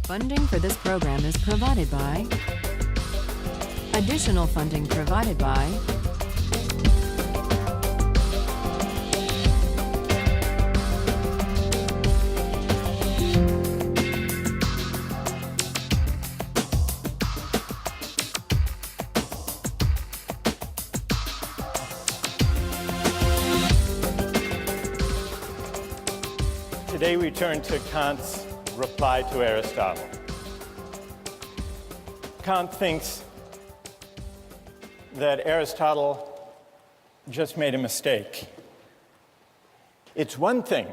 Funding for this program is provided by. Additional funding provided by. Today we turn to Kant's reply to Aristotle. Kant thinks that Aristotle just made a mistake. It's one thing,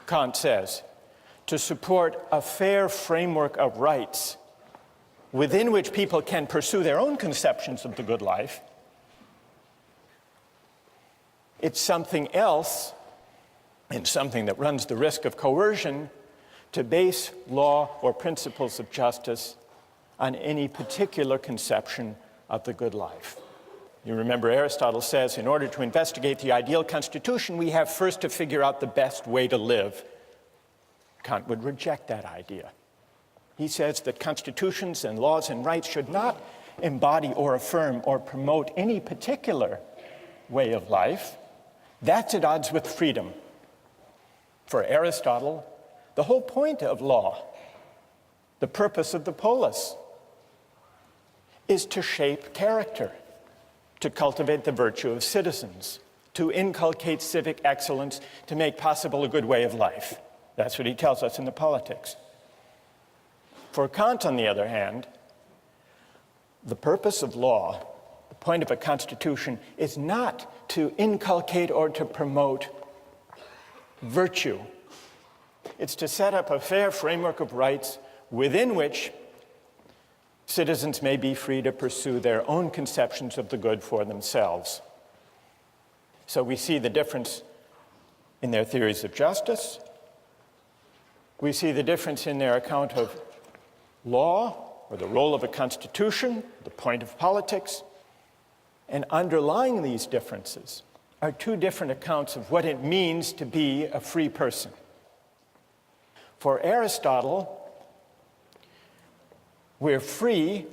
Kant says, to support a fair framework of rights within which people can pursue their own conceptions of the good life. It's something else, and something that runs the risk of coercion, to base law or principles of justice on any particular conception of the good life. You remember Aristotle says, in order to investigate the ideal constitution, we have first to figure out the best way to live. Kant would reject that idea. He says that constitutions and laws and rights should not embody or affirm or promote any particular way of life. That's at odds with freedom. For Aristotle, the whole point of law, the purpose of the polis, is to shape character, to cultivate the virtue of citizens, to inculcate civic excellence, to make possible a good way of life. That's what he tells us in the Politics. For Kant, on the other hand, the purpose of law, the point of a constitution, is not to inculcate or to promote virtue. It's to set up a fair framework of rights within which citizens may be free to pursue their own conceptions of the good for themselves. So we see the difference in their theories of justice. We see the difference in their account of law, or the role of a constitution, the point of politics. And underlying these differences are two different accounts of what it means to be a free person. For Aristotle, we're free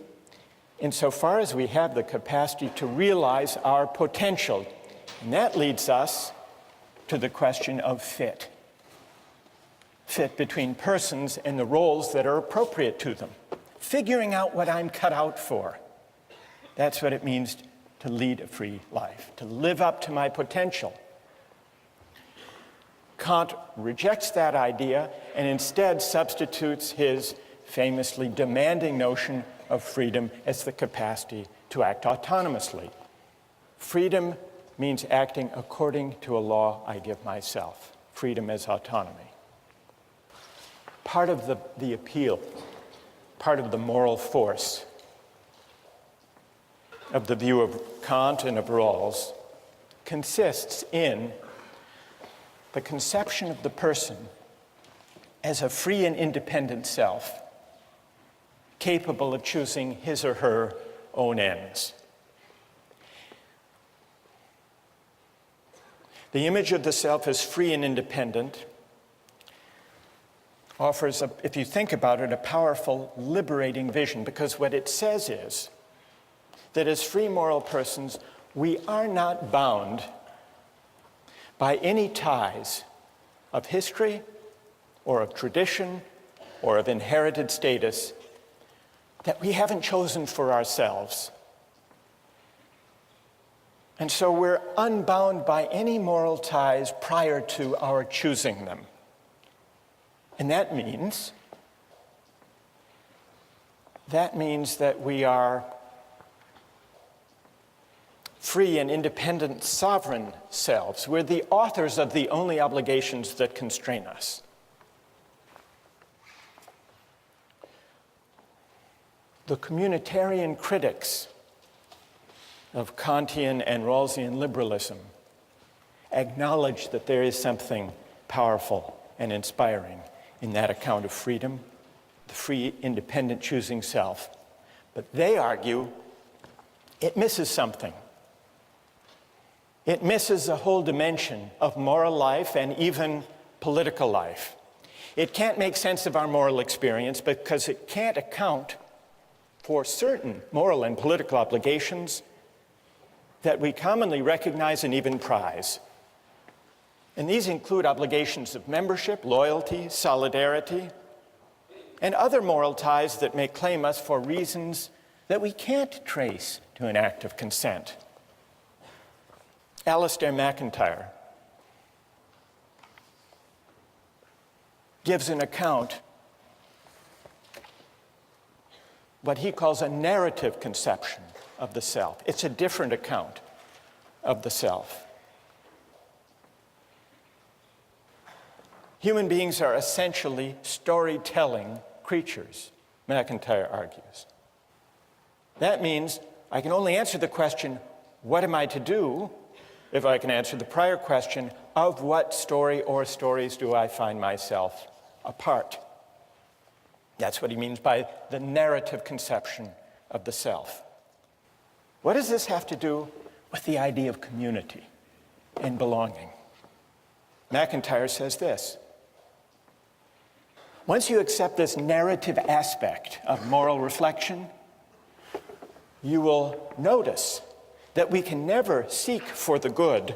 insofar as we have the capacity to realize our potential. And that leads us to the question of fit. Fit between persons and the roles that are appropriate to them. Figuring out what I'm cut out for. That's what it means to lead a free life, to live up to my potential. Kant rejects that idea and instead substitutes his famously demanding notion of freedom as the capacity to act autonomously. Freedom means acting according to a law I give myself. Freedom as autonomy. Part of the appeal, part of the moral force of the view of Kant and of Rawls consists in the conception of the person as a free and independent self, capable of choosing his or her own ends. The image of the self as free and independent offers, if you think about it, a powerful, liberating vision, because what it says is that as free moral persons, we are not bound by any ties of history or of tradition or of inherited status that we haven't chosen for ourselves. And so we're unbound by any moral ties prior to our choosing them. And that means that we are free and independent, sovereign selves. We're the authors of the only obligations that constrain us. The communitarian critics of Kantian and Rawlsian liberalism acknowledge that there is something powerful and inspiring in that account of freedom, the free, independent choosing self. But they argue it misses something. It misses a whole dimension of moral life and even political life. It can't make sense of our moral experience because it can't account for certain moral and political obligations that we commonly recognize and even prize. And these include obligations of membership, loyalty, solidarity, and other moral ties that may claim us for reasons that we can't trace to an act of consent. Alistair MacIntyre gives an account, what he calls a narrative conception of the self. It's a different account of the self. Human beings are essentially storytelling creatures, MacIntyre argues. That means I can only answer the question, what am I to do, if I can answer the prior question, of what story or stories do I find myself a part? That's what he means by the narrative conception of the self. What does this have to do with the idea of community and belonging? MacIntyre says this: once you accept this narrative aspect of moral reflection, you will notice that we can never seek for the good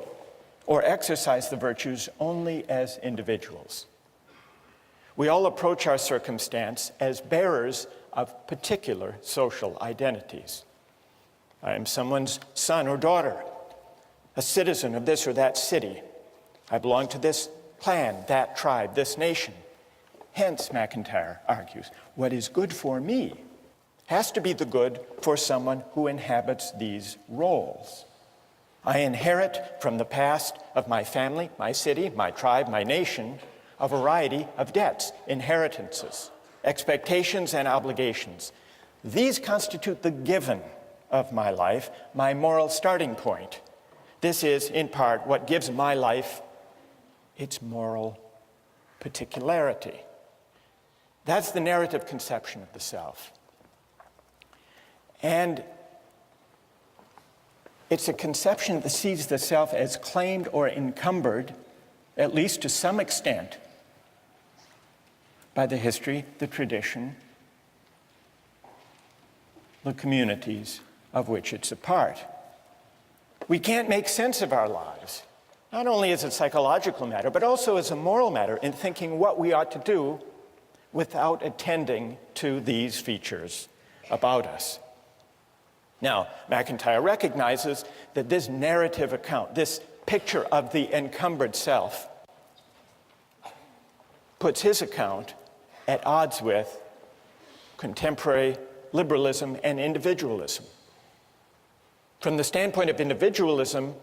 or exercise the virtues only as individuals. We all approach our circumstance as bearers of particular social identities. I am someone's son or daughter, a citizen of this or that city. I belong to this clan, that tribe, this nation. Hence, MacIntyre argues, what is good for me has to be the good for someone who inhabits these roles. I inherit from the past of my family, my city, my tribe, my nation, a variety of debts, inheritances, expectations, and obligations. These constitute the given of my life, my moral starting point. This is, in part, what gives my life its moral particularity. That's the narrative conception of the self. And it's a conception that sees the self as claimed or encumbered, at least to some extent, by the history, the tradition, the communities of which it's a part. We can't make sense of our lives, not only as a psychological matter, but also as a moral matter in thinking what we ought to do without attending to these features about us. Now, MacIntyre recognizes that this narrative account, this picture of the encumbered self, puts his account at odds with contemporary liberalism and individualism. From the standpoint of individualism,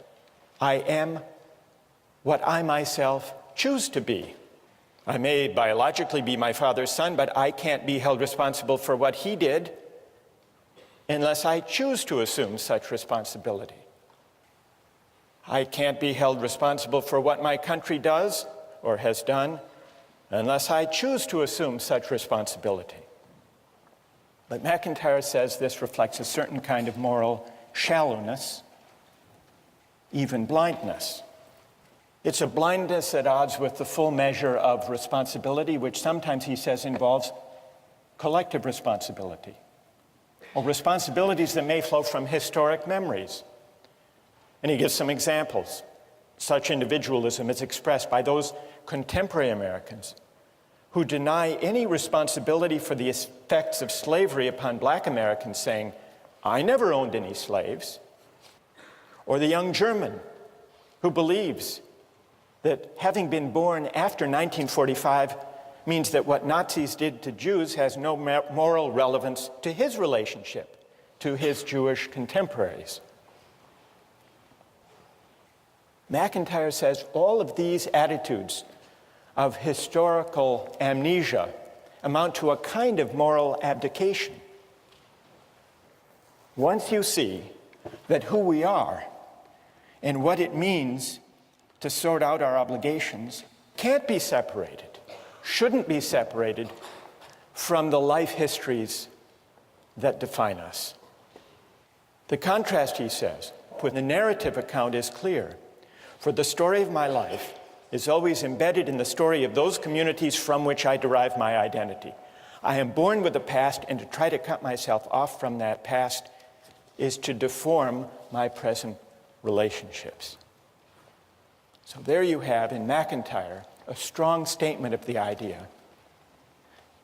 I am what I myself choose to be. I may biologically be my father's son, but I can't be held responsible for what he did unless I choose to assume such responsibility. I can't be held responsible for what my country does or has done unless I choose to assume such responsibility. But MacIntyre says this reflects a certain kind of moral shallowness, even blindness. It's a blindness at odds with the full measure of responsibility, which sometimes, he says, involves collective responsibility, or responsibilities that may flow from historic memories. And he gives some examples. Such individualism is expressed by those contemporary Americans who deny any responsibility for the effects of slavery upon Black Americans, saying, I never owned any slaves. Or the young German who believes that having been born after 1945 means that what Nazis did to Jews has no moral relevance to his relationship to his Jewish contemporaries. MacIntyre says all of these attitudes of historical amnesia amount to a kind of moral abdication. Once you see that who we are and what it means to sort out our obligations can't be separated, shouldn't be separated from the life histories that define us. The contrast, he says, with the narrative account is clear. For the story of my life is always embedded in the story of those communities from which I derive my identity. I am born with a past, and to try to cut myself off from that past is to deform my present relationships. So there you have in McIntyre a strong statement of the idea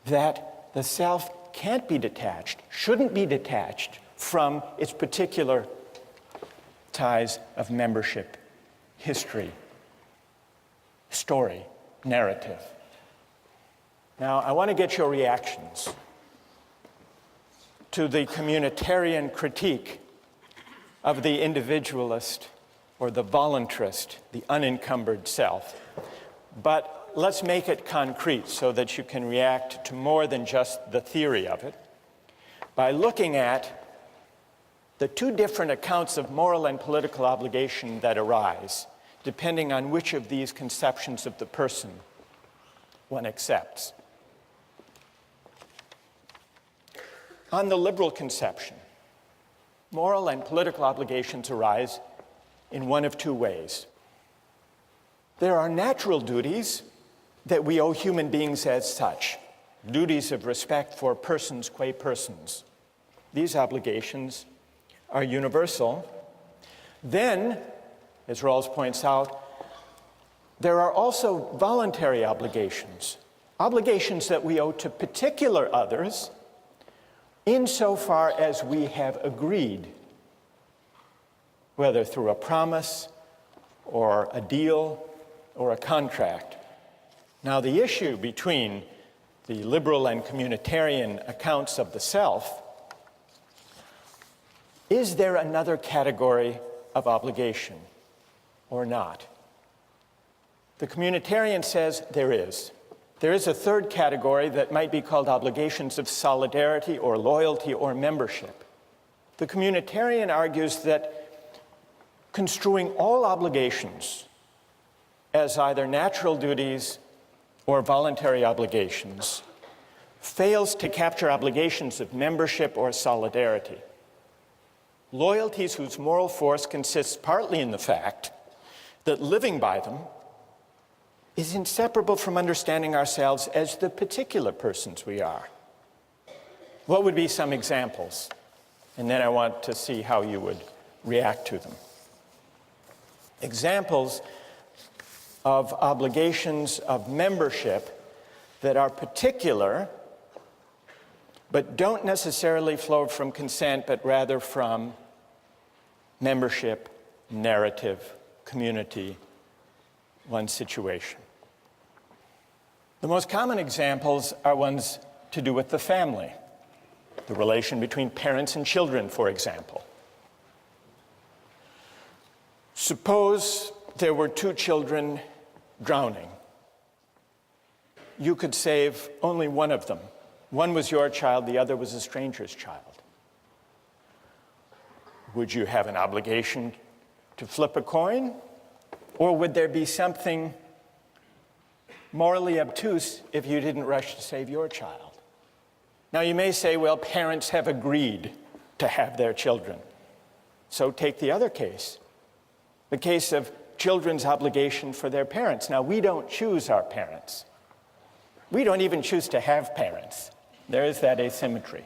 that the self can't be detached, shouldn't be detached from its particular ties of membership, history, story, narrative. Now, I want to get your reactions to the communitarian critique of the individualist or the voluntarist, the unencumbered self. But let's make it concrete so that you can react to more than just the theory of it by looking at the two different accounts of moral and political obligation that arise, depending on which of these conceptions of the person one accepts. On the liberal conception, moral and political obligations arise in one of two ways. There are natural duties that we owe human beings as such, duties of respect for persons qua persons. These obligations are universal. Then, as Rawls points out, there are also voluntary obligations, obligations that we owe to particular others insofar as we have agreed, whether through a promise or a deal or a contract. Now, the issue between the liberal and communitarian accounts of the self, is there another category of obligation or not? The communitarian says there is. There is a third category that might be called obligations of solidarity or loyalty or membership. The communitarian argues that construing all obligations as either natural duties or voluntary obligations fails to capture obligations of membership or solidarity. Loyalties whose moral force consists partly in the fact that living by them is inseparable from understanding ourselves as the particular persons we are. What would be some examples? And then I want to see how you would react to them. Examples of obligations of membership that are particular but don't necessarily flow from consent, but rather from membership, narrative, community, one's situation. The most common examples are ones to do with the family, the relation between parents and children, for example. Suppose there were two children drowning. You could save only one of them. One was your child, the other was a stranger's child. Would you have an obligation to flip a coin? Or would there be something morally obtuse if you didn't rush to save your child? Now you may say, well, parents have agreed to have their children. So take the other case, the case of children's obligation for their parents. Now we don't choose our parents. We don't even choose to have parents. There is that asymmetry.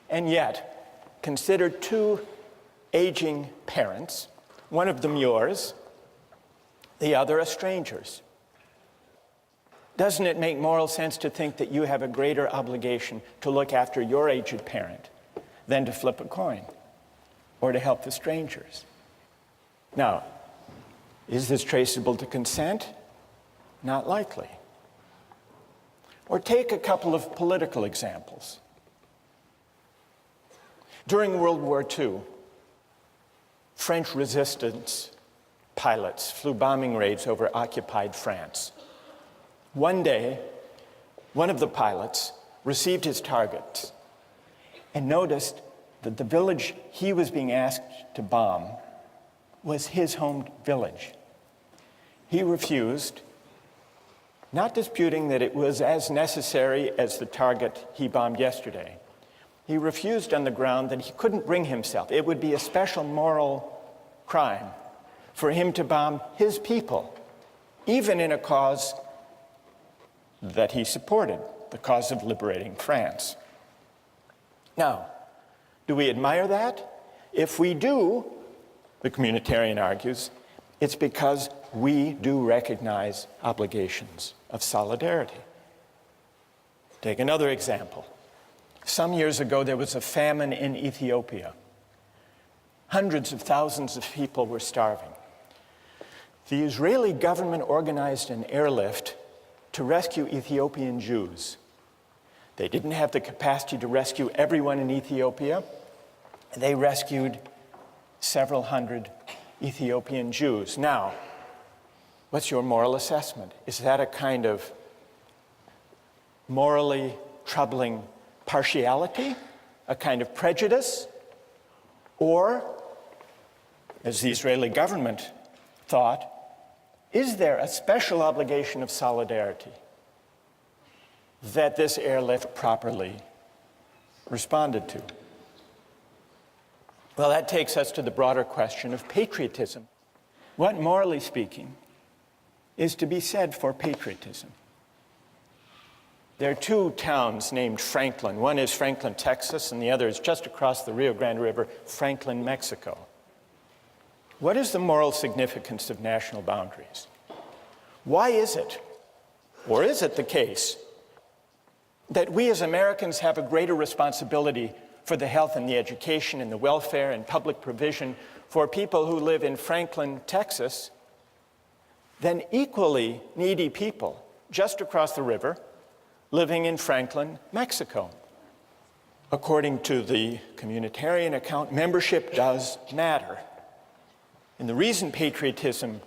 And yet, consider two aging parents, one of them yours, the other a stranger's. Doesn't it make moral sense to think that you have a greater obligation to look after your aged parent than to flip a coin or to help the strangers? Now, is this traceable to consent? Not likely. Or take a couple of political examples. During World War II, French resistance pilots flew bombing raids over occupied France. One day, one of the pilots received his targets and noticed that the village he was being asked to bomb was his home village. He refused, not disputing that it was as necessary as the target he bombed yesterday. He refused on the ground that he couldn't bring himself. It would be a special moral crime for him to bomb his people, even in a cause that he supported, the cause of liberating France. Now, do we admire that? If we do, the communitarian argues, it's because we do recognize obligations of solidarity. Take another example. Some years ago, there was a famine in Ethiopia. Hundreds of thousands of people were starving. The Israeli government organized an airlift to rescue Ethiopian Jews. They didn't have the capacity to rescue everyone in Ethiopia. They rescued several hundred Ethiopian Jews. Now, what's your moral assessment? Is that a kind of morally troubling partiality, a kind of prejudice? Or, as the Israeli government thought, is there a special obligation of solidarity that this airlift properly responded to? Well, that takes us to the broader question of patriotism. What, morally speaking, is to be said for patriotism? There are two towns named Franklin. One is Franklin, Texas, and the other is just across the Rio Grande River, Franklin, Mexico. What is the moral significance of national boundaries? Why is it, or is it the case, that we as Americans have a greater responsibility for the health and the education and the welfare and public provision for people who live in Franklin, Texas, than equally needy people just across the river living in Franklin, Mexico? According to the communitarian account, membership does matter. And the reason patriotism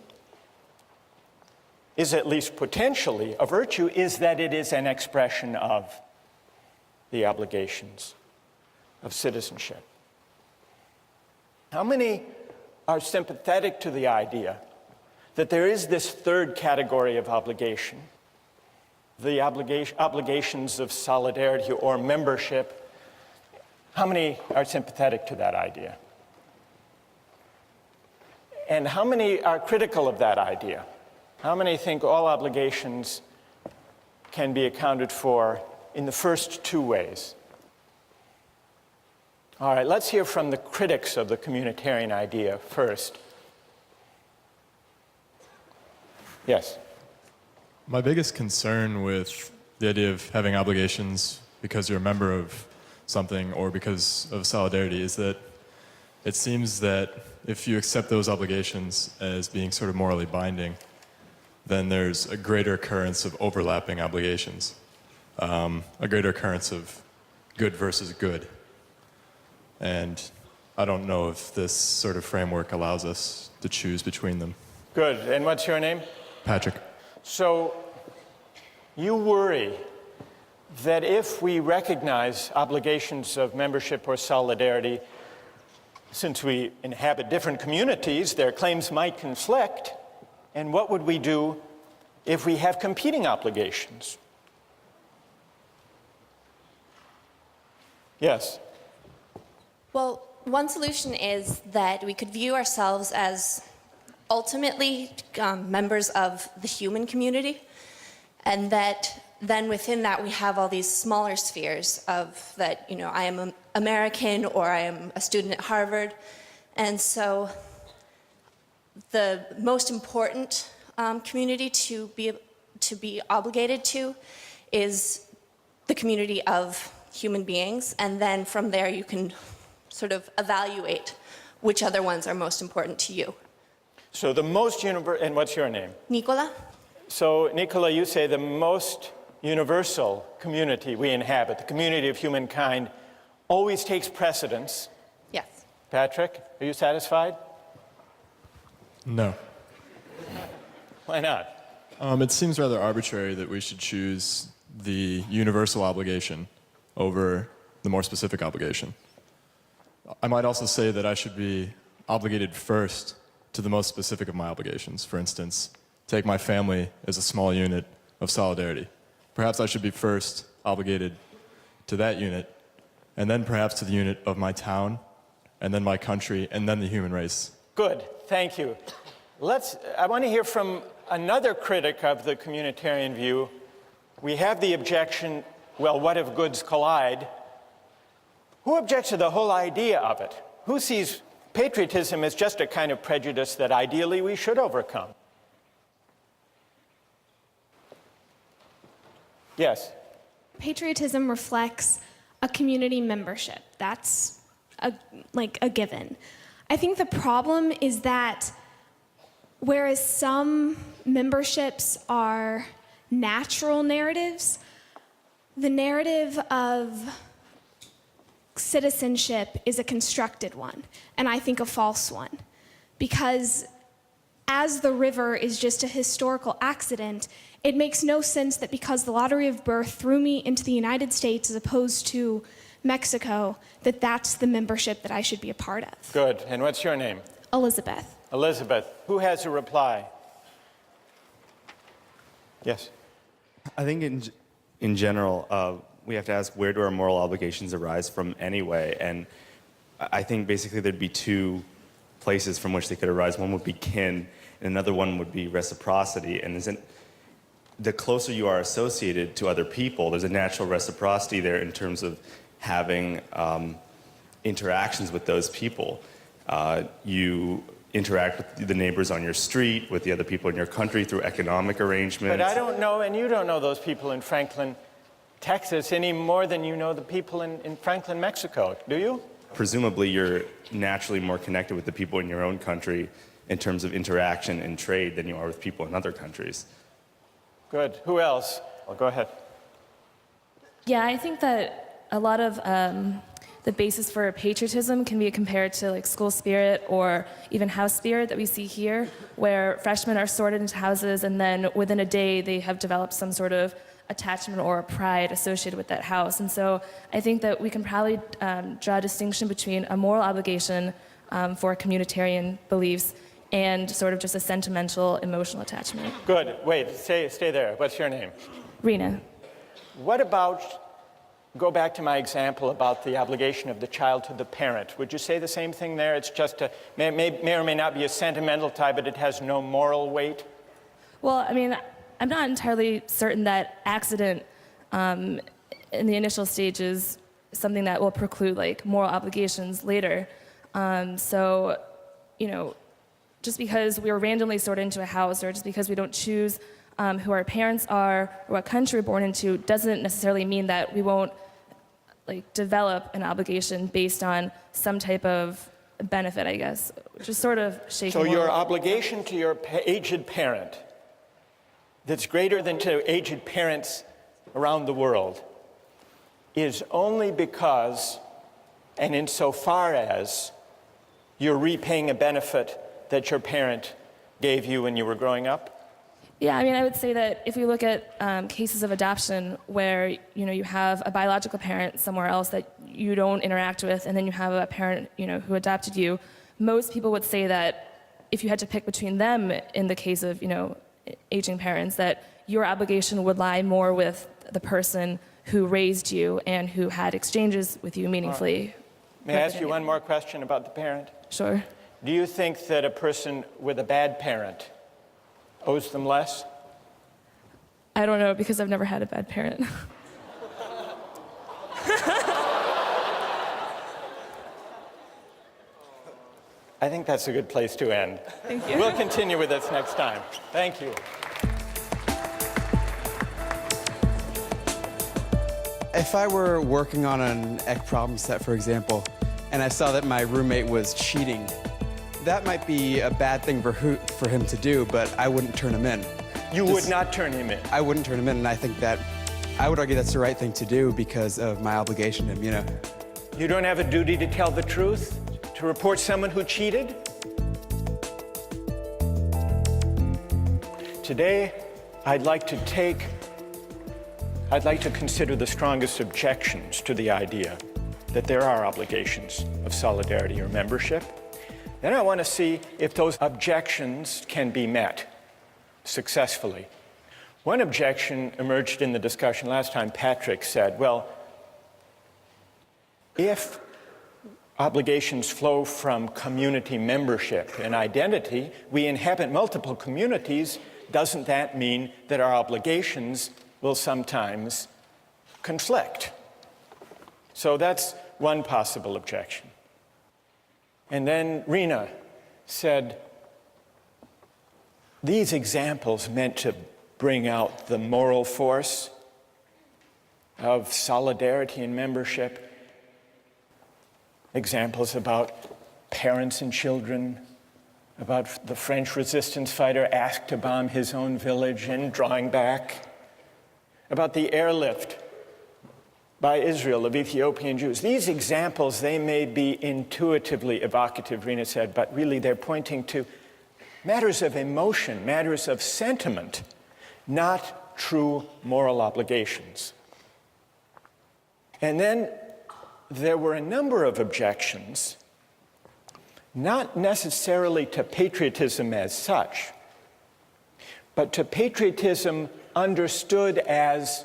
is at least potentially a virtue is that it is an expression of the obligations of citizenship. How many are sympathetic to the idea that there is this third category of obligation, the obligations of solidarity or membership? How many are sympathetic to that idea? And how many are critical of that idea? How many think all obligations can be accounted for in the first two ways? All right, let's hear from the critics of the communitarian idea first. Yes? My biggest concern with the idea of having obligations because you're a member of something or because of solidarity is that it seems that if you accept those obligations as being sort of morally binding, then there's a greater occurrence of overlapping obligations, a greater occurrence of good versus good. And I don't know if this sort of framework allows us to choose between them. Good. And what's your name? Patrick. So you worry that if we recognize obligations of membership or solidarity, since we inhabit different communities, their claims might conflict. And what would we do if we have competing obligations? Yes? Well, one solution is that we could view ourselves as ultimately members of the human community, and that then within that we have all these smaller spheres of that, you know, I am an American or I am a student at Harvard. And so the most important community to be obligated to is the community of human beings, and then from there you can sort of evaluate which other ones are most important to you. So the most universal, and what's your name? Nicola? So Nicola, you say the most universal community we inhabit, the community of humankind, always takes precedence. Yes. Patrick, are you satisfied? No. Why not? It seems rather arbitrary that we should choose the universal obligation over the more specific obligation. I might also say that I should be obligated first to the most specific of my obligations. For instance, take my family as a small unit of solidarity. Perhaps I should be first obligated to that unit, and then perhaps to the unit of my town, and then my country, and then the human race. Good, thank you. I want to hear from another critic of the communitarian view, we have the objection, well, what if goods collide? Who objects to the whole idea of it? Who sees patriotism as just a kind of prejudice that ideally we should overcome? Yes? Patriotism reflects a community membership. That's a given. I think the problem is that whereas some memberships are natural narratives, the narrative of citizenship is a constructed one, and I think a false one. Because as the river is just a historical accident, it makes no sense that because the lottery of birth threw me into the United States as opposed to Mexico, that that's the membership that I should be a part of. Good. And what's your name? Elizabeth. Elizabeth. Who has a reply? Yes. I think in general, we have to ask, where do our moral obligations arise from anyway? And I think basically there'd be two places from which they could arise. One would be kin, and another one would be reciprocity. And the closer you are associated to other people, there's a natural reciprocity there in terms of having interactions with those people. You interact with the neighbors on your street, with the other people in your country through economic arrangements. But I don't know, and you don't know those people in Franklin, Texas, any more than you know the people in Franklin, Mexico, do you? Presumably, you're naturally more connected with the people in your own country in terms of interaction and trade than you are with people in other countries. Good. Who else? Well, go ahead. Yeah, I think that a lot of the basis for patriotism can be compared to like school spirit or even house spirit that we see here, where freshmen are sorted into houses and then within a day they have developed some sort of attachment or pride associated with that house. And so I think that we can probably draw a distinction between a moral obligation for communitarian beliefs and sort of just a sentimental, emotional attachment. Good. Wait, stay there. What's your name? Rena. What about, go back to my example about the obligation of the child to the parent. Would you say the same thing there? It's just may or may not be a sentimental tie, but it has no moral weight? Well, I mean, I'm not entirely certain that accident in the initial stage is something that will preclude like moral obligations later. So, you know, just because we were randomly sorted into a house or just because we don't choose who our parents are or what country we're born into doesn't necessarily mean that we won't like develop an obligation based on some type of benefit, I guess, which is sort of shaky. So your obligation to your aged parent that's greater than to aged parents around the world is only because and insofar as you're repaying a benefit that your parent gave you when you were growing up? Yeah, I mean, I would say that if we look at cases of adoption where, you know, you have a biological parent somewhere else that you don't interact with, and then you have a parent, you know, who adopted you, most people would say that if you had to pick between them in the case of, you know, aging parents, that your obligation would lie more with the person who raised you and who had exchanges with you meaningfully. May I ask you one more question about the parent? Sure. Do you think that a person with a bad parent owes them less? I don't know, because I've never had a bad parent. I think that's a good place to end. Thank you. We'll continue with this next time. Thank you. If I were working on an ec problem set, for example, and I saw that my roommate was cheating, that might be a bad thing for him to do, but I wouldn't turn him in. You would not turn him in? I wouldn't turn him in, and I think that, I would argue that's the right thing to do because of my obligation to him, you know. You don't have a duty to tell the truth? To report someone who cheated? Today, I'd like to consider the strongest objections to the idea that there are obligations of solidarity or membership. Then I want to see if those objections can be met successfully. One objection emerged in the discussion last time. Patrick said, well, if obligations flow from community membership and identity, we inhabit multiple communities, doesn't that mean that our obligations will sometimes conflict? So that's one possible objection. And then Rena said, these examples meant to bring out the moral force of solidarity and membership. Examples about parents and children, about the French resistance fighter asked to bomb his own village and drawing back, about the airlift by Israel of Ethiopian Jews. These examples, they may be intuitively evocative, Rena said, but really they're pointing to matters of emotion, matters of sentiment, not true moral obligations. And then there were a number of objections, not necessarily to patriotism as such, but to patriotism understood as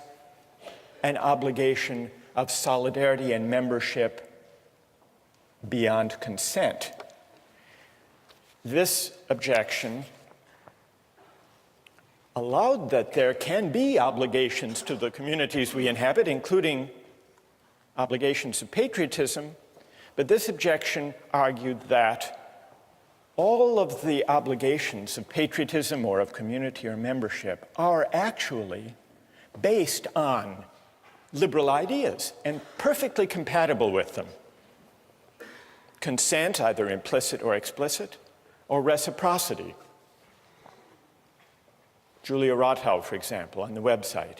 an obligation of solidarity and membership beyond consent. This objection allowed that there can be obligations to the communities we inhabit, including obligations of patriotism, but this objection argued that all of the obligations of patriotism or of community or membership are actually based on liberal ideas and perfectly compatible with them. Consent, either implicit or explicit, or reciprocity. Julia Rothau, for example, on the website,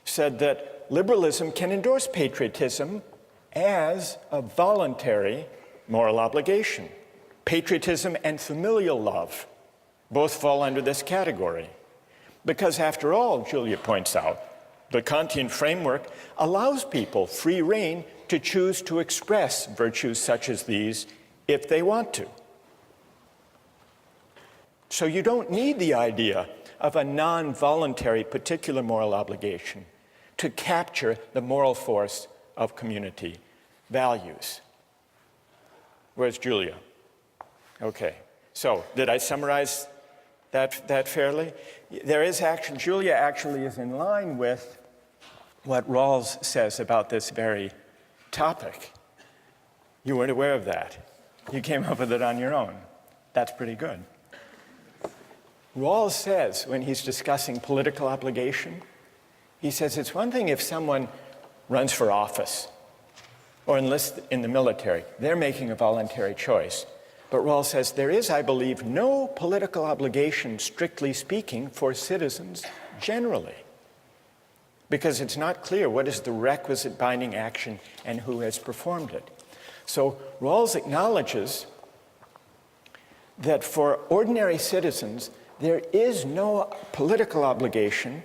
said that liberalism can endorse patriotism as a voluntary moral obligation. Patriotism and familial love both fall under this category. Because after all, Julia points out, the Kantian framework allows people free rein to choose to express virtues such as these if they want to. So you don't need the idea of a non-voluntary particular moral obligation to capture the moral force of community values. Where's Julia? Okay, so did I summarize that fairly? There is actually, Julia actually is in line with what Rawls says about this very topic. You weren't aware of that. You came up with it on your own. That's pretty good. Rawls says, when he's discussing political obligation, he says it's one thing if someone runs for office or enlists in the military. They're making a voluntary choice. But Rawls says there is, I believe, no political obligation, strictly speaking, for citizens generally, because it's not clear what is the requisite binding action and who has performed it. So Rawls acknowledges that for ordinary citizens, there is no political obligation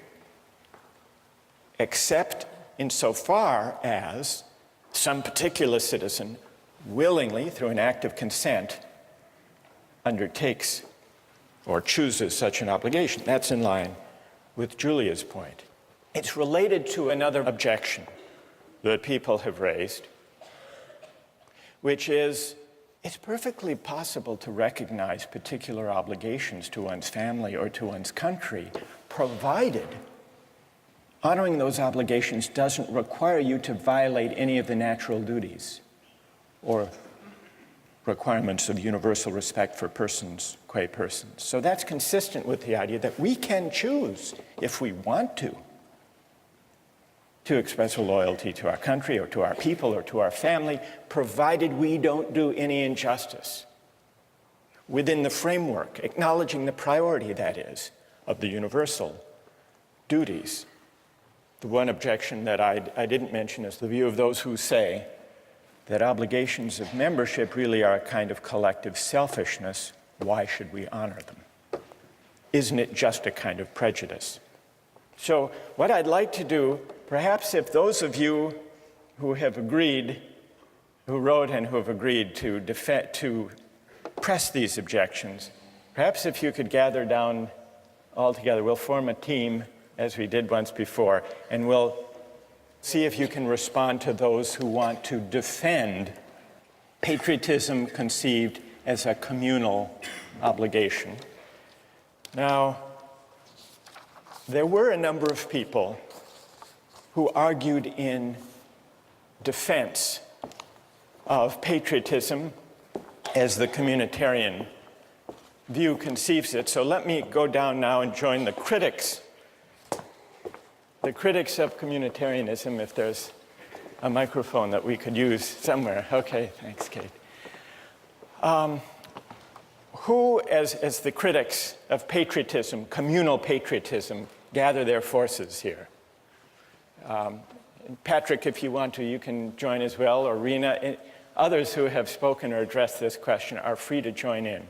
except insofar as some particular citizen willingly, through an act of consent, undertakes or chooses such an obligation. That's in line with Julia's point. It's related to another objection that people have raised, which is it's perfectly possible to recognize particular obligations to one's family or to one's country, provided honoring those obligations doesn't require you to violate any of the natural duties or requirements of universal respect for persons qua persons. So that's consistent with the idea that we can choose, if we want to express a loyalty to our country or to our people or to our family, provided we don't do any injustice within the framework, acknowledging the priority, that is, of the universal duties. The one objection that I didn't mention is the view of those who say that obligations of membership really are a kind of collective selfishness. Why should we honor them? Isn't it just a kind of prejudice? So what I'd like to do, perhaps if those of you who have agreed, who wrote and who have agreed to press these objections, perhaps if you could gather down all together, we'll form a team as we did once before, and we'll see if you can respond to those who want to defend patriotism conceived as a communal obligation. Now, there were a number of people who argued in defense of patriotism as the communitarian view conceives it. So let me go down now and join the critics of communitarianism, if there's a microphone that we could use somewhere. Okay, thanks, Kate. Who, as the critics of patriotism, communal patriotism, gather their forces here? Patrick, if you want to, you can join as well, or Rena. Others who have spoken or addressed this question are free to join in.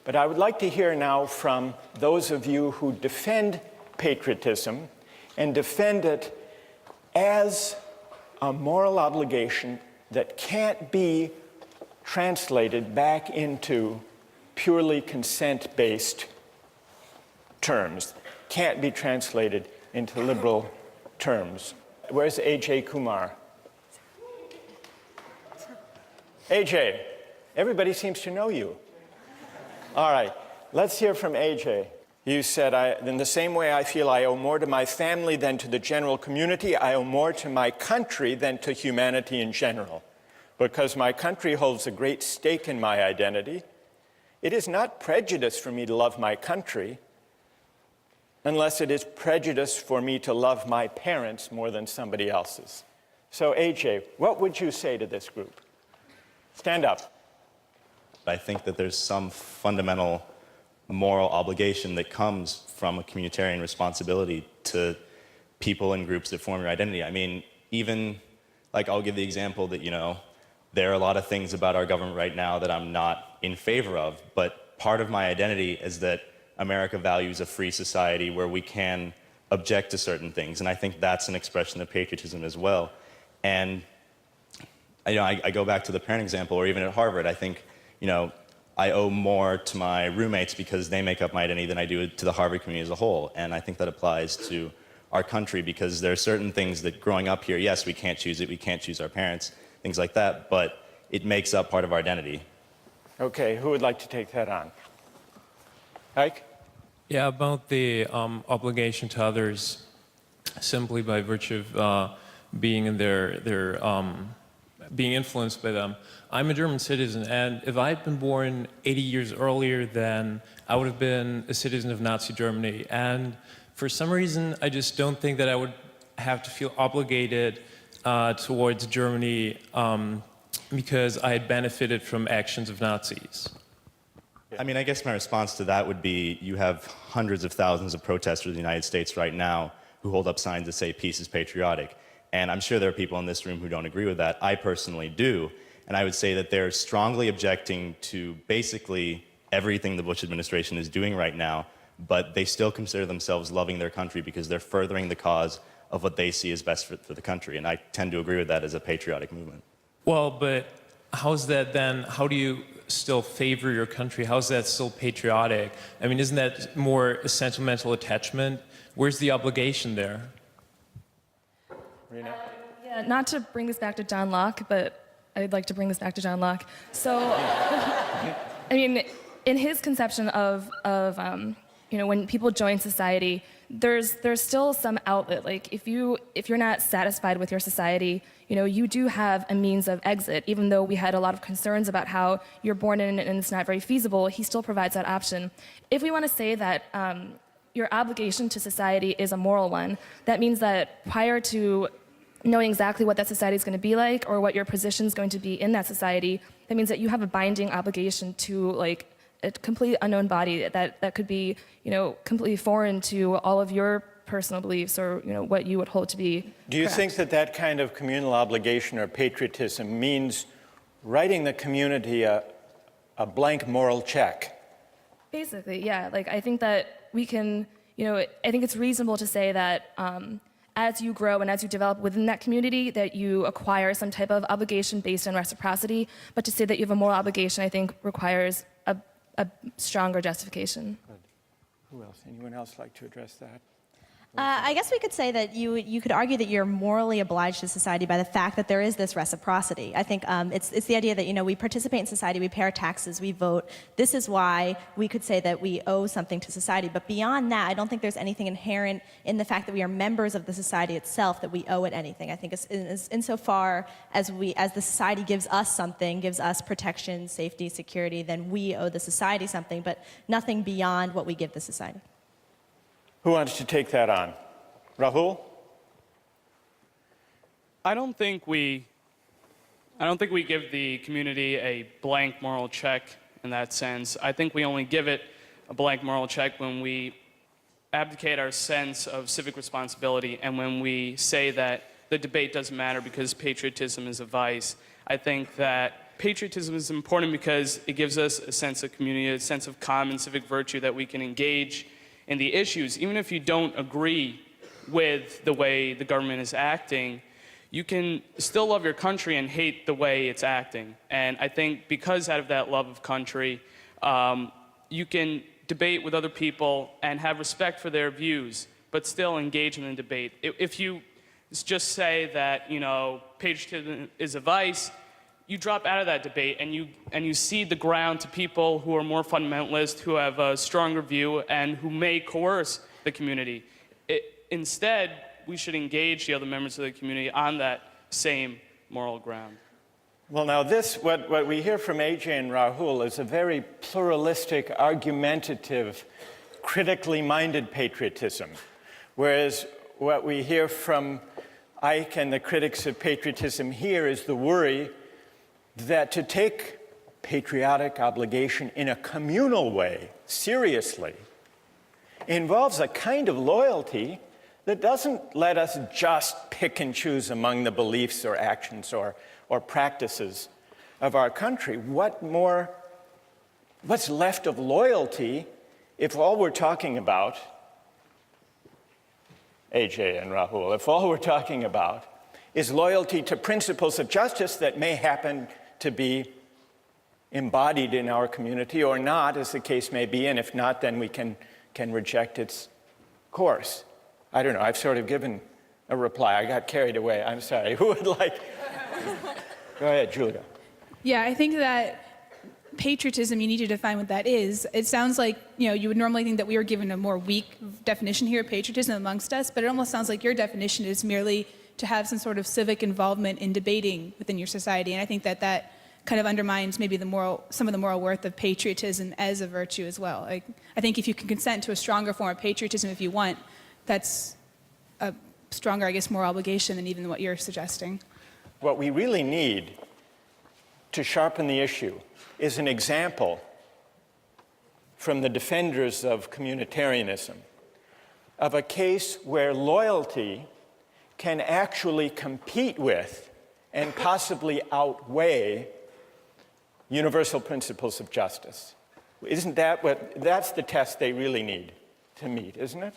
But I would like to hear now from those of you who defend patriotism and defend it as a moral obligation that can't be translated back into purely consent-based terms, can't be translated into liberal terms. Where's AJ Kumar? AJ, everybody seems to know you. All right, let's hear from AJ. You said, in the same way I feel I owe more to my family than to the general community, I owe more to my country than to humanity in general. Because my country holds a great stake in my identity, it is not prejudice for me to love my country, unless it is prejudice for me to love my parents more than somebody else's. So AJ, what would you say to this group? Stand up. I think that there's some fundamental moral obligation that comes from a communitarian responsibility to people and groups that form your identity. I mean, even, like, I'll give the example that, there are a lot of things about our government right now that I'm not in favor of, but part of my identity is that America values a free society where we can object to certain things, and I think that's an expression of patriotism as well. And I go back to the parent example, or even at Harvard, I think, I owe more to my roommates because they make up my identity than I do to the Harvard community as a whole. And I think that applies to our country because there are certain things that growing up here, yes, we can't choose it, we can't choose our parents, things like that, but it makes up part of our identity. Okay, who would like to take that on? Ike? Yeah, about the obligation to others simply by virtue of being in being influenced by them. I'm a German citizen, and if I had been born 80 years earlier, then I would have been a citizen of Nazi Germany. And for some reason, I just don't think that I would have to feel obligated towards Germany because I had benefited from actions of Nazis. I mean, I guess my response to that would be you have hundreds of thousands of protesters in the United States right now who hold up signs that say peace is patriotic. And I'm sure there are people in this room who don't agree with that. I personally do. And I would say that they're strongly objecting to basically everything the Bush administration is doing right now, but they still consider themselves loving their country because they're furthering the cause of what they see as best for the country. And I tend to agree with that as a patriotic movement. Well, but how's that then? How do you still favor your country? How's that still patriotic? I mean, isn't that more a sentimental attachment? Where's the obligation there? Rena? Yeah, not to bring this back to John Locke, but I'd like to bring this back to John Locke. So, I mean, in his conception of when people join society, there's still some outlet. Like if you're not satisfied with your society, you do have a means of exit. Even though we had a lot of concerns about how you're born in and it's not very feasible, he still provides that option. If we want to say that your obligation to society is a moral one, that means that prior to knowing exactly what that society is going to be like or what your position is going to be in that society, that means that you have a binding obligation to like a completely unknown body that could be, completely foreign to all of your personal beliefs or, what you would hold to be Do you correct. think that kind of communal obligation or patriotism means writing the community a blank moral check? Basically, yeah. Like, I think that we can, I think it's reasonable to say that as you grow and as you develop within that community, that you acquire some type of obligation based on reciprocity. But to say that you have a moral obligation, I think, requires a stronger justification. Good. Who else? Anyone else like to address that? I guess we could say that you could argue that you're morally obliged to society by the fact that there is this reciprocity. I think it's the idea that, you know, we participate in society, we pay our taxes, we vote. This is why we could say that we owe something to society. But beyond that, I don't think there's anything inherent in the fact that we are members of the society itself that we owe it anything. I think it's insofar as the society gives us something, gives us protection, safety, security, then we owe the society something, but nothing beyond what we give the society. Who wants to take that on? Rahul? I don't think we give the community a blank moral check in that sense. I think we only give it a blank moral check when we abdicate our sense of civic responsibility and when we say that the debate doesn't matter because patriotism is a vice. I think that patriotism is important because it gives us a sense of community, a sense of common civic virtue that we can engage in the issues. Even if you don't agree with the way the government is acting, you can still love your country and hate the way it's acting. And I think because out of that love of country, you can debate with other people and have respect for their views, but still engage in the debate. If you just say that, you know, patriotism is a vice, you drop out of that debate and you cede the ground to people who are more fundamentalist, who have a stronger view, and who may coerce the community. Instead, we should engage the other members of the community on that same moral ground. Well, now what we hear from AJ and Rahul is a very pluralistic, argumentative, critically minded patriotism, whereas what we hear from Ike and the critics of patriotism here is the worry that to take patriotic obligation in a communal way, seriously, involves a kind of loyalty that doesn't let us just pick and choose among the beliefs or actions or practices of our country. What's left of loyalty if all we're talking about, AJ and Rahul, if all we're talking about is loyalty to principles of justice that may happen to be embodied in our community or not, as the case may be, and if not, then we can reject its course. I don't know, I've sort of given a reply. I got carried away, I'm sorry. Who would like? Go ahead, Julia. Yeah, I think that patriotism, you need to define what that is. It sounds like, you know, you would normally think that we were given a more weak definition here of patriotism amongst us, but it almost sounds like your definition is merely to have some sort of civic involvement in debating within your society. And I think that that kind of undermines maybe some of the moral worth of patriotism as a virtue as well. I think if you can consent to a stronger form of patriotism if you want, that's a stronger, I guess, moral obligation than even what you're suggesting. What we really need to sharpen the issue is an example from the defenders of communitarianism of a case where loyalty can actually compete with and possibly outweigh universal principles of justice. Isn't that's the test they really need to meet, isn't it?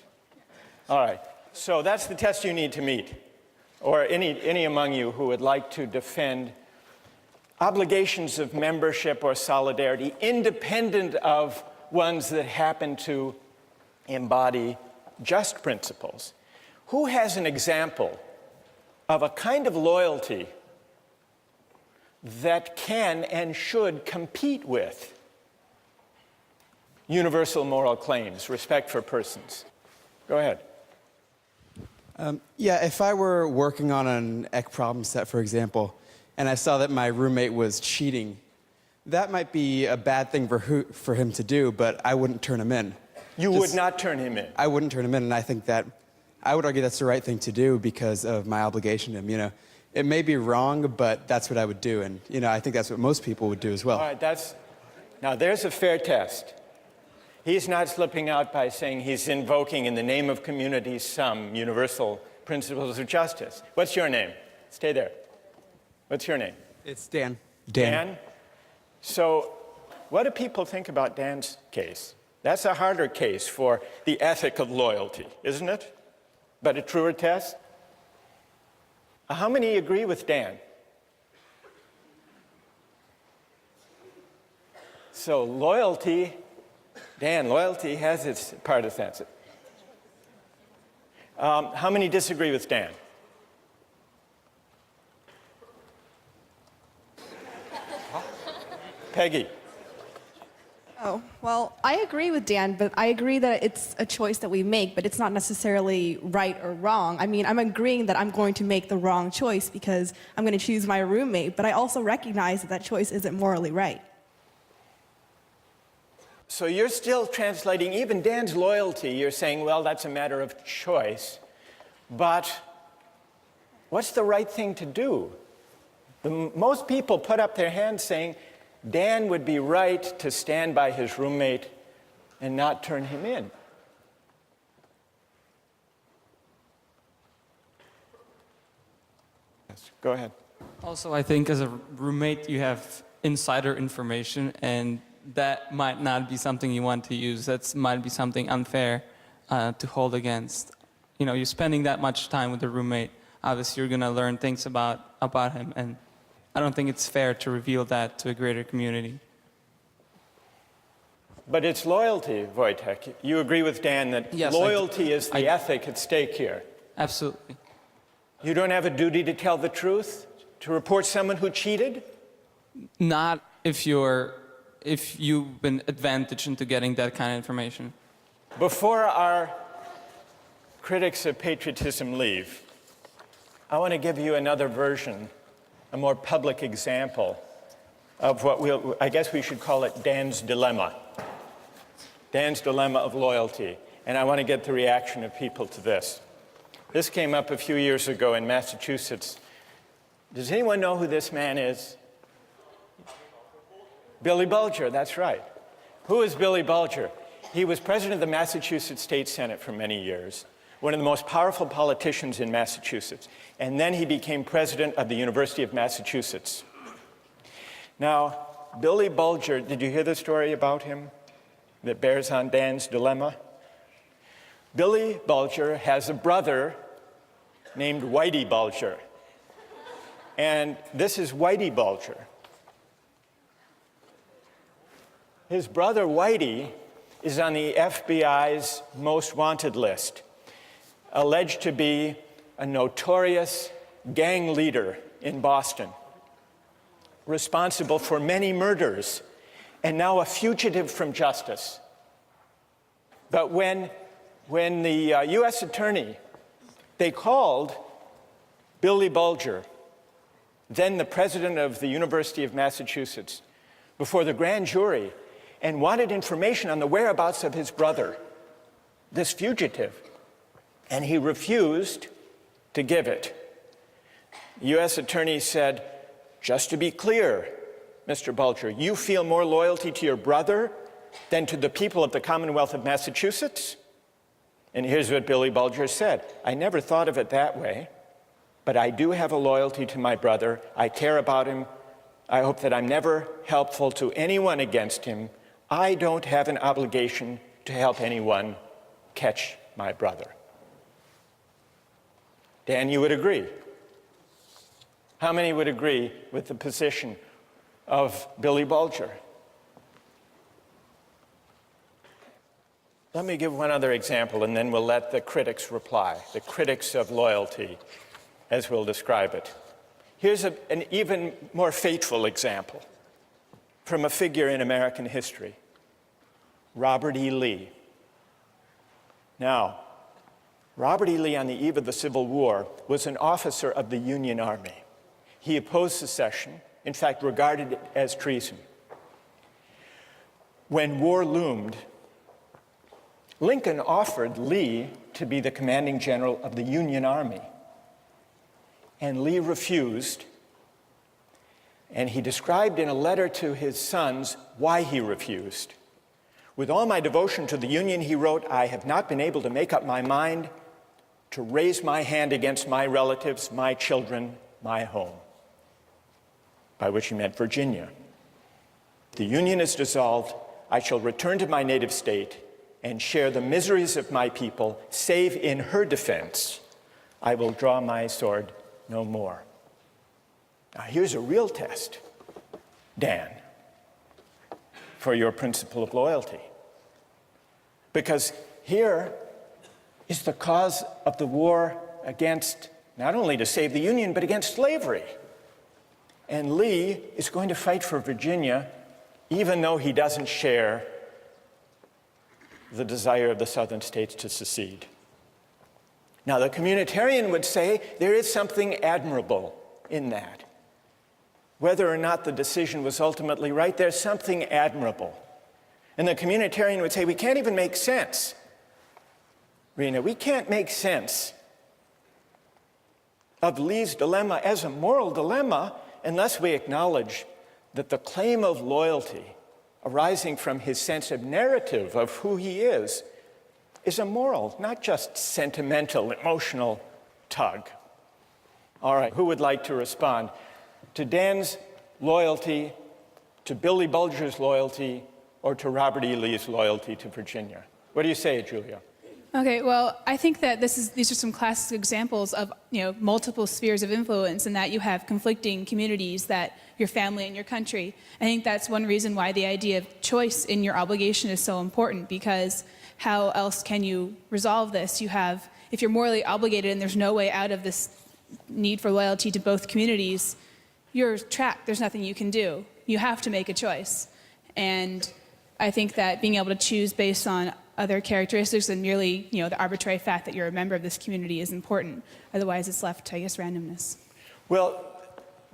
All right, so that's the test you need to meet, or any among you who would like to defend obligations of membership or solidarity independent of ones that happen to embody just principles. Who has an example of a kind of loyalty that can and should compete with universal moral claims, respect for persons? Go ahead. Yeah, if I were working on an EC problem set, for example, and I saw that my roommate was cheating, that might be a bad thing for him to do, but I wouldn't turn him in. You would not turn him in? I wouldn't turn him in, and I think that I would argue that's the right thing to do because of my obligation to him. You know, it may be wrong, but that's what I would do, and you know, I think that's what most people would do as well. All right, now there's a fair test. He's not slipping out by saying he's invoking in the name of community some universal principles of justice. What's your name? Stay there. What's your name? It's Dan. Dan? So what do people think about Dan's case? That's a harder case for the ethic of loyalty, isn't it? But a truer test? How many agree with Dan? So loyalty, Dan, loyalty has its partisans. How many disagree with Dan? Peggy. Oh, well, I agree with Dan, but I agree that it's a choice that we make, but it's not necessarily right or wrong. I mean, I'm agreeing that I'm going to make the wrong choice because I'm going to choose my roommate, but I also recognize that that choice isn't morally right. So you're still translating even Dan's loyalty. You're saying, well, that's a matter of choice. But what's the right thing to do? Most people put up their hands saying, Dan would be right to stand by his roommate and not turn him in. Yes, go ahead. Also, I think as a roommate, you have insider information, and that might not be something you want to use. That might be something unfair to hold against. You know, you're spending that much time with a roommate. Obviously, you're going to learn things about him, and I don't think it's fair to reveal that to a greater community. But it's loyalty, Wojtek. You agree with Dan that yes, loyalty is the ethic at stake here. Absolutely. You don't have a duty to tell the truth, to report someone who cheated? Not if you've been advantaged into getting that kind of information. Before our critics of patriotism leave, I want to give you another version, a more public example of what I guess we should call it Dan's dilemma. Dan's dilemma of loyalty. And I want to get the reaction of people to this. This came up a few years ago in Massachusetts. Does anyone know who this man is? Billy Bulger, that's right. Who is Billy Bulger? He was president of the Massachusetts State Senate for many years, one of the most powerful politicians in Massachusetts. And then he became president of the University of Massachusetts. Now, Billy Bulger, did you hear the story about him that bears on Dan's dilemma? Billy Bulger has a brother named Whitey Bulger. And this is Whitey Bulger. His brother Whitey is on the FBI's most wanted list, alleged to be a notorious gang leader in Boston, responsible for many murders, and now a fugitive from justice. But when the U.S. attorney, they called Billy Bulger, then the president of the University of Massachusetts, before the grand jury and wanted information on the whereabouts of his brother, this fugitive, and he refused to give it. The U.S. attorney said, just to be clear, Mr. Bulger, you feel more loyalty to your brother than to the people of the Commonwealth of Massachusetts? And here's what Billy Bulger said. I never thought of it that way, but I do have a loyalty to my brother. I care about him. I hope that I'm never helpful to anyone against him. I don't have an obligation to help anyone catch my brother. Dan, you would agree? How many would agree with the position of Billy Bulger? Let me give one other example, and then we'll let the critics reply, the critics of loyalty, as we'll describe it. Here's an even more fateful example from a figure in American history, Robert E. Lee. Now, Robert E. Lee, on the eve of the Civil War, was an officer of the Union Army. He opposed secession, in fact, regarded it as treason. When war loomed, Lincoln offered Lee to be the commanding general of the Union Army. And Lee refused. And he described in a letter to his sons why he refused. With all my devotion to the Union, he wrote, I have not been able to make up my mind to raise my hand against my relatives, my children, my home. By which he meant Virginia. The Union is dissolved. I shall return to my native state and share the miseries of my people, save in her defense, I will draw my sword no more. Now here's a real test, Dan, for your principle of loyalty. Because here is the cause of the war against, not only to save the Union, but against slavery. And Lee is going to fight for Virginia, even though he doesn't share the desire of the southern states to secede. Now, the communitarian would say there is something admirable in that. Whether or not the decision was ultimately right, there's something admirable. And the communitarian would say, we can't even make sense. Rena, we can't make sense of Lee's dilemma as a moral dilemma unless we acknowledge that the claim of loyalty arising from his sense of narrative of who he is a moral, not just sentimental, emotional tug. All right, who would like to respond to Dan's loyalty, to Billy Bulger's loyalty, or to Robert E. Lee's loyalty to Virginia? What do you say, Julia? Okay, well, I think that these are some classic examples of multiple spheres of influence, and that you have conflicting communities, that your family and your country. I think that's one reason why the idea of choice in your obligation is so important, because how else can you resolve this? If you're morally obligated and there's no way out of this need for loyalty to both communities, you're trapped. There's nothing you can do. You have to make a choice. And I think that being able to choose based on other characteristics than merely, the arbitrary fact that you're a member of this community is important. Otherwise, it's left to, randomness. Well,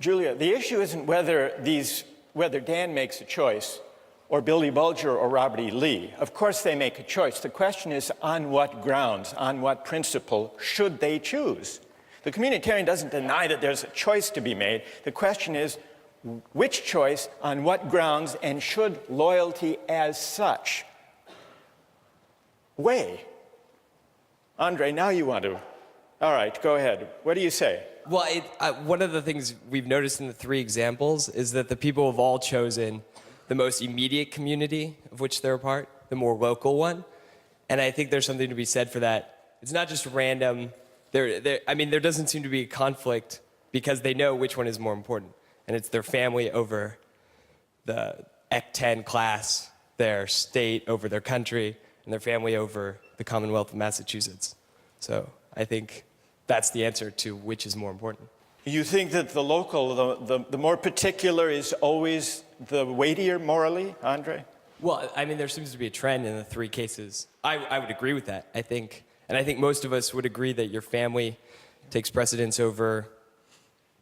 Julia, the issue isn't whether Dan makes a choice, or Billy Bulger or Robert E. Lee. Of course they make a choice. The question is, on what grounds, on what principle should they choose? The communitarian doesn't deny that there's a choice to be made. The question is, which choice, on what grounds, and should loyalty as such weigh? Andre, now you want to. All right, go ahead. What do you say? Well, one of the things we've noticed in the three examples is that the people have all chosen the most immediate community of which they're a part, the more local one. And I think there's something to be said for that. It's not just random. There doesn't seem to be a conflict because they know which one is more important. And it's their family over the OGG-10 class, their state over their country, and their family over the Commonwealth of Massachusetts. So I think that's the answer to which is more important. You think that the local, the more particular is always the weightier morally, Andre? Well, there seems to be a trend in the three cases. I would agree with that, I think. And I think most of us would agree that your family takes precedence over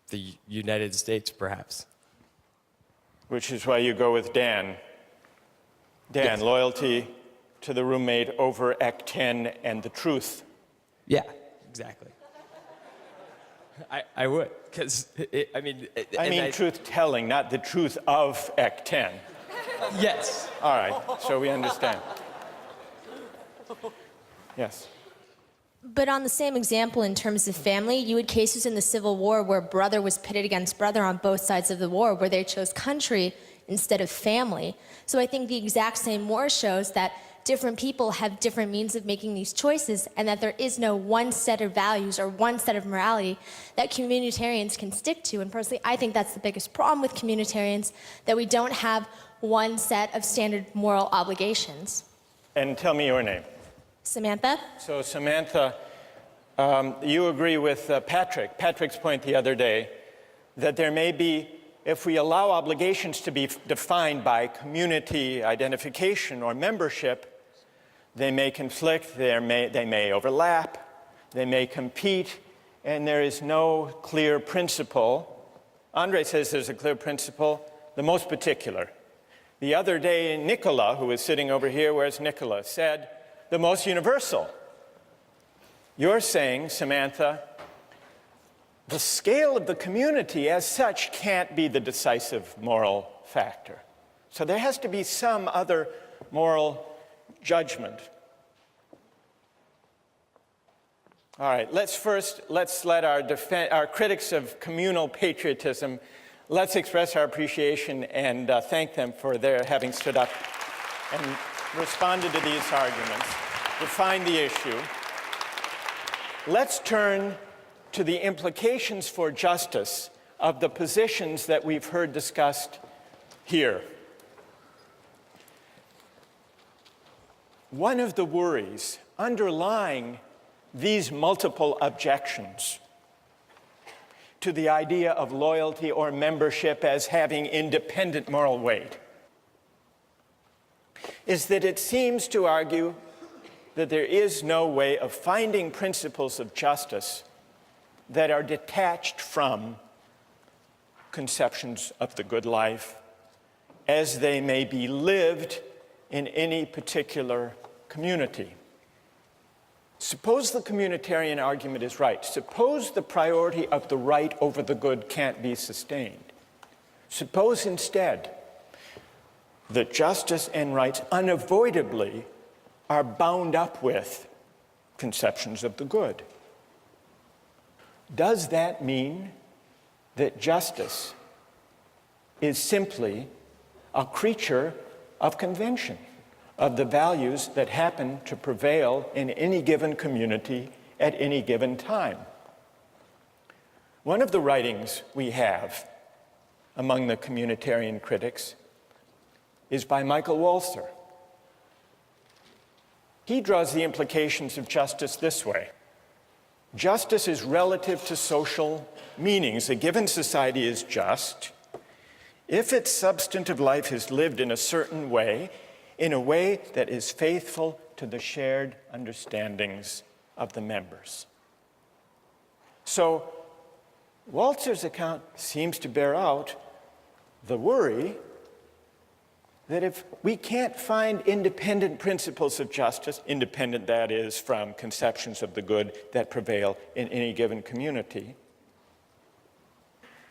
the United States, perhaps. Which is why you go with Dan. Dan, yes. Loyalty to the roommate over OGG-10 and the truth. Yeah, exactly. I would, because, truth-telling, not the truth of OGG-10. Yes. All right, so we understand. Yes. But on the same example, in terms of family, you had cases in the Civil War where brother was pitted against brother on both sides of the war, where they chose country instead of family. So I think the exact same war shows that different people have different means of making these choices, and that there is no one set of values or one set of morality that communitarians can stick to. And personally, I think that's the biggest problem with communitarians, that we don't have one set of standard moral obligations. And tell me your name. Samantha? So Samantha, you agree with Patrick's point the other day, that there may be, if we allow obligations to be defined by community identification or membership, they may conflict, they may overlap, they may compete, and there is no clear principle. Andre says there's a clear principle, the most particular. The other day, Nicola, who is sitting over here, where's Nicola, said the most universal. You're saying, Samantha, the scale of the community as such can't be the decisive moral factor. So there has to be some other moral judgment. All right, let's let our critics of communal patriotism, let's express our appreciation and thank them for their having stood up and responded to these arguments, defined the issue. Let's turn to the implications for justice of the positions that we've heard discussed here. One of the worries underlying these multiple objections to the idea of loyalty or membership as having independent moral weight is that it seems to argue that there is no way of finding principles of justice that are detached from conceptions of the good life as they may be lived in any particular community. Suppose the communitarian argument is right. Suppose the priority of the right over the good can't be sustained. Suppose instead that justice and rights unavoidably are bound up with conceptions of the good. Does that mean that justice is simply a creature of convention, of the values that happen to prevail in any given community at any given time? One of the writings we have among the communitarian critics is by Michael Walzer. He draws the implications of justice this way. Justice is relative to social meanings. A given society is just if its substantive life is lived in a certain way, in a way that is faithful to the shared understandings of the members. So Walzer's account seems to bear out the worry that if we can't find independent principles of justice, independent, that is, from conceptions of the good that prevail in any given community,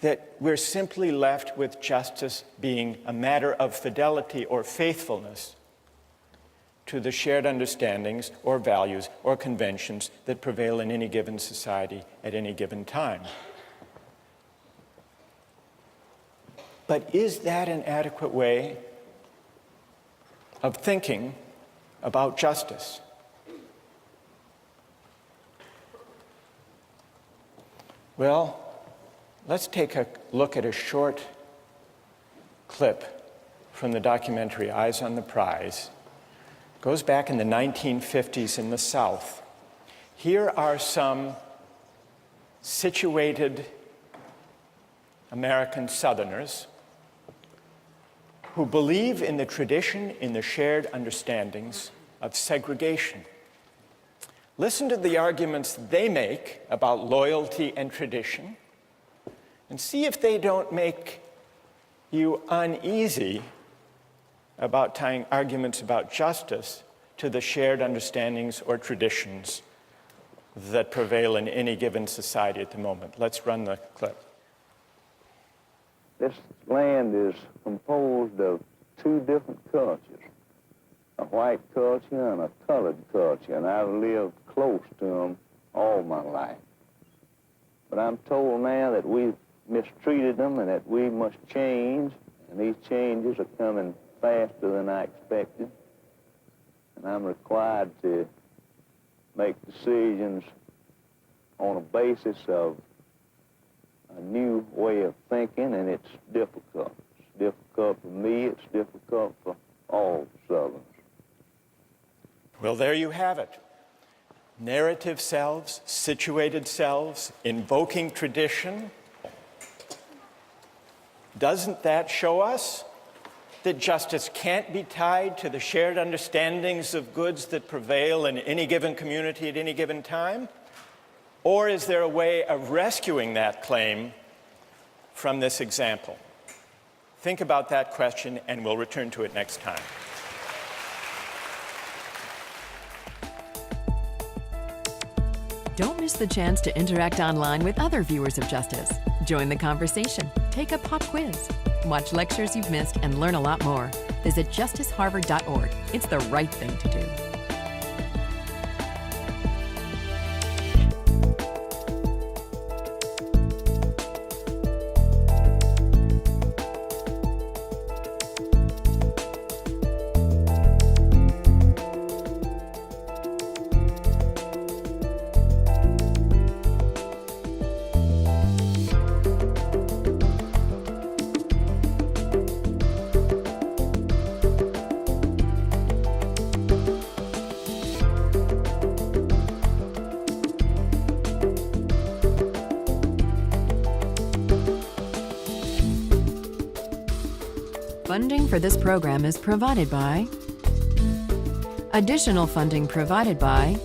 that we're simply left with justice being a matter of fidelity or faithfulness to the shared understandings or values or conventions that prevail in any given society at any given time. But is that an adequate way of thinking about justice? Well, let's take a look at a short clip from the documentary Eyes on the Prize. It goes back in the 1950s in the South. Here are some situated American Southerners who believe in the tradition, in the shared understandings of segregation. Listen to the arguments they make about loyalty and tradition, and see if they don't make you uneasy about tying arguments about justice to the shared understandings or traditions that prevail in any given society at the moment. Let's run the clip. This land is composed of two different cultures, a white culture and a colored culture, and I've lived close to them all my life. But I'm told now that we've mistreated them and that we must change, and these changes are coming faster than I expected, and I'm required to make decisions on a basis of a new way of thinking, and it's difficult. It's difficult for me, it's difficult for all Southerners. Well, there you have it. Narrative selves, situated selves, invoking tradition. Doesn't that show us that justice can't be tied to the shared understandings of goods that prevail in any given community at any given time? Or is there a way of rescuing that claim from this example? Think about that question, and we'll return to it next time. Don't miss the chance to interact online with other viewers of Justice. Join the conversation, take a pop quiz, watch lectures you've missed, and learn a lot more. Visit justiceharvard.org. It's the right thing to do. Funding for this program is provided by... Additional funding provided by